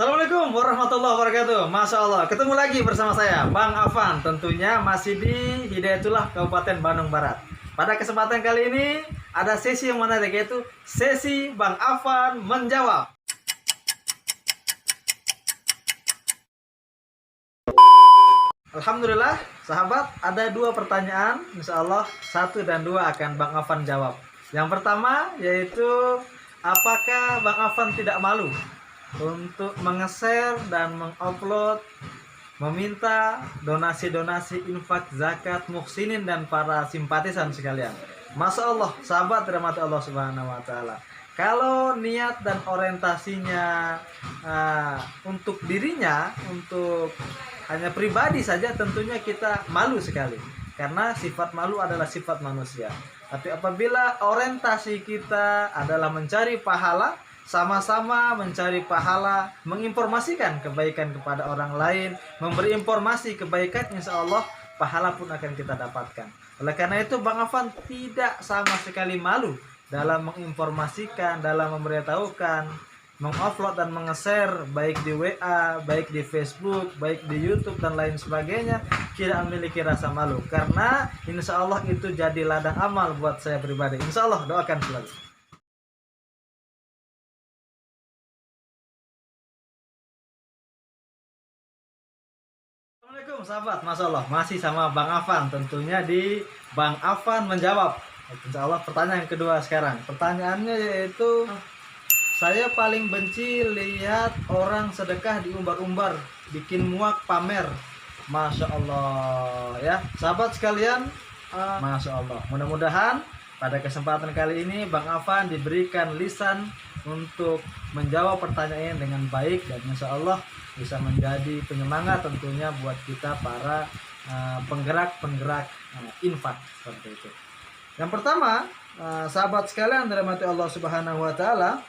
Assalamualaikum warahmatullahi wabarakatuh. Masya Allah, ketemu lagi bersama saya Bang Afan. Tentunya masih di Hidayatullah Kabupaten Bandung Barat. Pada kesempatan kali ini ada sesi yang menarik, yaitu sesi Bang Afan menjawab. Alhamdulillah sahabat, ada dua pertanyaan. Insya Allah 1 dan 2 akan Bang Afan jawab. Yang pertama yaitu, apakah Bang Afan tidak malu untuk menge-share dan mengupload, meminta donasi-donasi infak, zakat, muhsinin dan para simpatisan sekalian? Masya Allah, sahabat dirahmati Allah Subhanahu wa Ta'ala. Kalau niat dan orientasinya untuk dirinya, untuk hanya pribadi saja, tentunya kita malu sekali, karena sifat malu adalah sifat manusia. Tapi apabila orientasi kita adalah mencari pahala, sama-sama mencari pahala, menginformasikan kebaikan kepada orang lain, memberi informasi kebaikan, insya Allah pahala pun akan kita dapatkan. Oleh karena itu Bang Afan tidak sama sekali malu dalam menginformasikan, dalam memberitahukan, mengupload dan menge-share, baik di WA, baik di Facebook, baik di YouTube dan lain sebagainya. Tidak memiliki rasa malu, karena insya Allah itu jadi ladang amal buat saya pribadi. Insya Allah, doakan selalu. Assalamualaikum sahabat, Masya Allah, masih sama Bang Afan, tentunya di Bang Afan menjawab. Insya Allah pertanyaan kedua sekarang. Pertanyaannya yaitu, saya paling benci lihat orang sedekah diumbar-umbar, bikin muak, pamer. Masya Allah ya sahabat sekalian, Masya Allah. Mudah-mudahan pada kesempatan kali ini Bang Afan diberikan lisan untuk menjawab pertanyaan dengan baik, dan insya Allah bisa menjadi penyemangat tentunya buat kita para penggerak-penggerak infak seperti itu. Yang pertama, sahabat sekalian dirahmati Allah Subhanahu wa Ta'ala,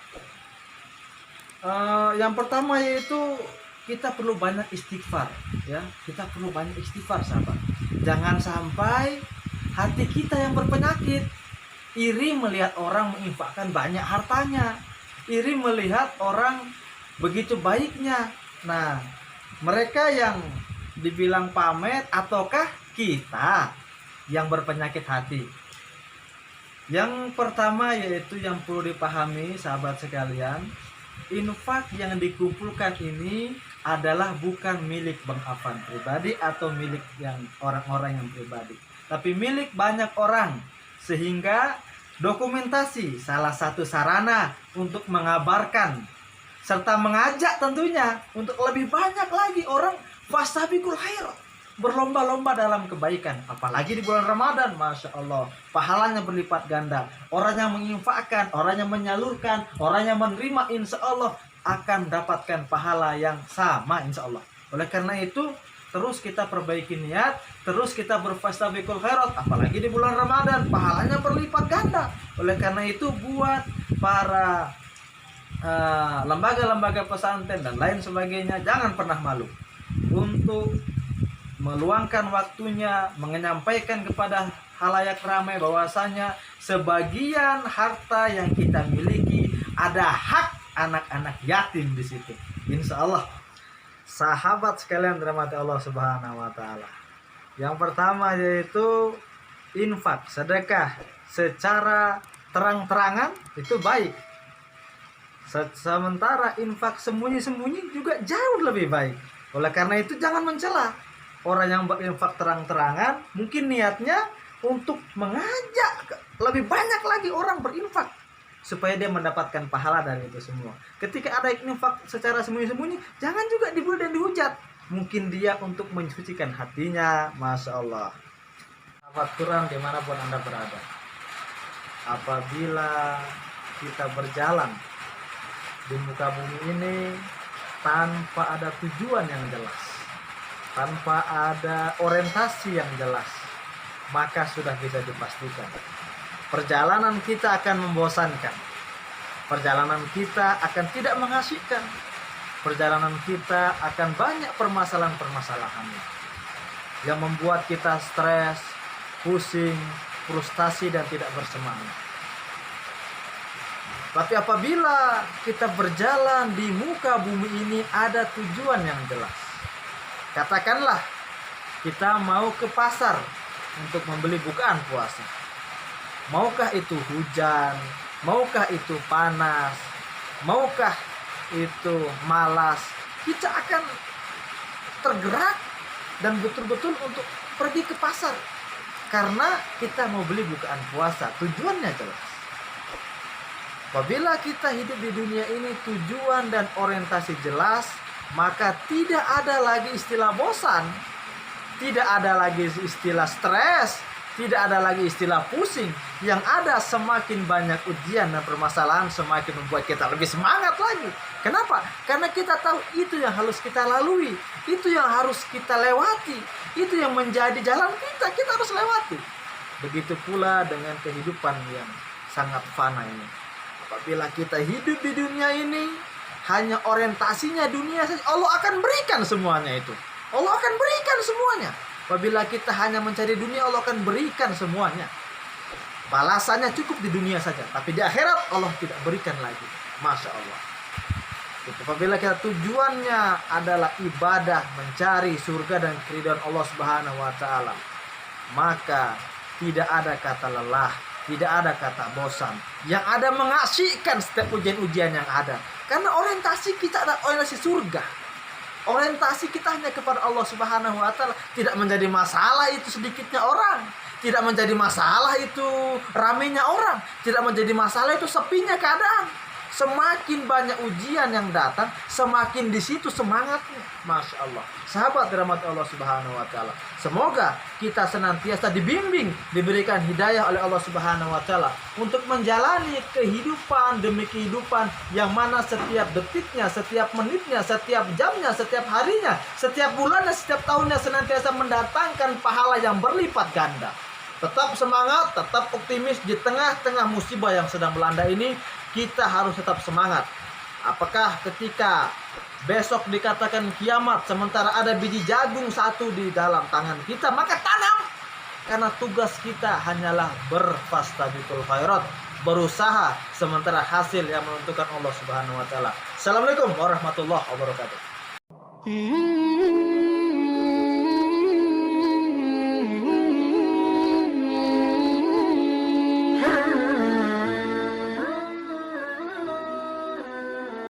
yang pertama yaitu kita perlu banyak istighfar ya. Kita perlu banyak istighfar sahabat. Jangan sampai hati kita yang berpenyakit, iri melihat orang menginfakkan banyak hartanya, iri melihat orang begitu baiknya. Nah, mereka yang dibilang pamer, ataukah kita yang berpenyakit hati? Yang pertama yaitu yang perlu dipahami sahabat sekalian, infak yang dikumpulkan ini adalah bukan milik Bang Afan pribadi atau milik yang orang-orang yang pribadi, tapi milik banyak orang, sehingga dokumentasi salah satu sarana untuk mengabarkan serta mengajak tentunya untuk lebih banyak lagi orang fastabiqul khairat, berlomba-lomba dalam kebaikan. Apalagi di bulan Ramadan, Masya Allah, pahalanya berlipat ganda. Orang yang menginfakkan, orang yang menyalurkan, orang yang menerima, insya Allah akan mendapatkan pahala yang sama, insya Allah. Oleh karena itu, terus kita perbaiki niat, terus kita berfastabiqul khairat. Apalagi di bulan Ramadan, pahalanya berlipat ganda. Oleh karena itu, buat para lembaga-lembaga pesantren dan lain sebagainya, jangan pernah malu untuk meluangkan waktunya menyampaikan kepada halayak ramai bahwasanya sebagian harta yang kita miliki ada hak anak-anak yatim di situ. Insya Allah sahabat sekalian dirahmati Allah Subhanahu wa Ta'ala, yang pertama yaitu infak, sedekah secara terang-terangan itu baik. Sementara infak sembunyi-sembunyi juga jauh lebih baik. Oleh karena itu jangan mencela orang yang berinfak terang-terangan, mungkin niatnya untuk mengajak lebih banyak lagi orang berinfak supaya dia mendapatkan pahala dari itu semua. Ketika ada infak secara sembunyi-sembunyi, jangan juga dibuli dan dihujat. Mungkin dia untuk mensucikan hatinya. Masya Allah. Sahabat Quran dimanapun Anda berada, apabila kita berjalan di muka bumi ini tanpa ada tujuan yang jelas, tanpa ada orientasi yang jelas, maka sudah bisa dipastikan perjalanan kita akan membosankan, perjalanan kita akan tidak mengasihkan, perjalanan kita akan banyak permasalahan-permasalahan yang membuat kita stres, pusing, frustasi dan tidak bersemangat. Tapi apabila kita berjalan di muka bumi ini ada tujuan yang jelas. Katakanlah kita mau ke pasar untuk membeli bukaan puasa. Maukah itu hujan, maukah itu panas, maukah itu malas, kita akan tergerak dan betul-betul untuk pergi ke pasar. Karena kita mau beli bukaan puasa, tujuannya jelas. Apabila kita hidup di dunia ini tujuan dan orientasi jelas, maka tidak ada lagi istilah bosan, tidak ada lagi istilah stres, tidak ada lagi istilah pusing. Yang ada semakin banyak ujian dan permasalahan, semakin membuat kita lebih semangat lagi. Kenapa? Karena kita tahu itu yang harus kita lalui, itu yang harus kita lewati, itu yang menjadi jalan kita harus lewati. Begitu pula dengan kehidupan yang sangat fana ini. Apabila kita hidup di dunia ini hanya orientasinya dunia saja, Allah akan berikan semuanya itu. Allah akan berikan semuanya. Apabila kita hanya mencari dunia, Allah akan berikan semuanya. Balasannya cukup di dunia saja, tapi di akhirat Allah tidak berikan lagi. Masya Allah. Apabila kita tujuannya adalah ibadah, mencari surga dan keridhaan Allah Subhanahu wa taala, maka tidak ada kata lelah, tidak ada kata bosan. Yang ada mengasihkan setiap ujian-ujian yang ada. Karena orientasi kita adalah orientasi surga. Orientasi kita hanya kepada Allah Subhanahu wa taala. Tidak menjadi masalah itu sedikitnya orang, tidak menjadi masalah itu ramainya orang, tidak menjadi masalah itu sepinya keadaan. Semakin banyak ujian yang datang, semakin di situ semangatnya. Masya Allah. Sahabat dirahmati Allah Subhanahu wa taala. Semoga kita senantiasa dibimbing, diberikan hidayah oleh Allah Subhanahu wa taala untuk menjalani kehidupan demi kehidupan yang mana setiap detiknya, setiap menitnya, setiap jamnya, setiap harinya, setiap bulannya, setiap tahunnya senantiasa mendatangkan pahala yang berlipat ganda. Tetap semangat, tetap optimis di tengah-tengah musibah yang sedang melanda ini. Kita harus tetap semangat. Apakah ketika besok dikatakan kiamat sementara ada biji jagung satu di dalam tangan kita, maka tanam. Karena tugas kita hanyalah berfastabiqul khairat, berusaha sementara hasil yang menentukan Allah Subhanahu wa taala. Assalamualaikum warahmatullahi wabarakatuh.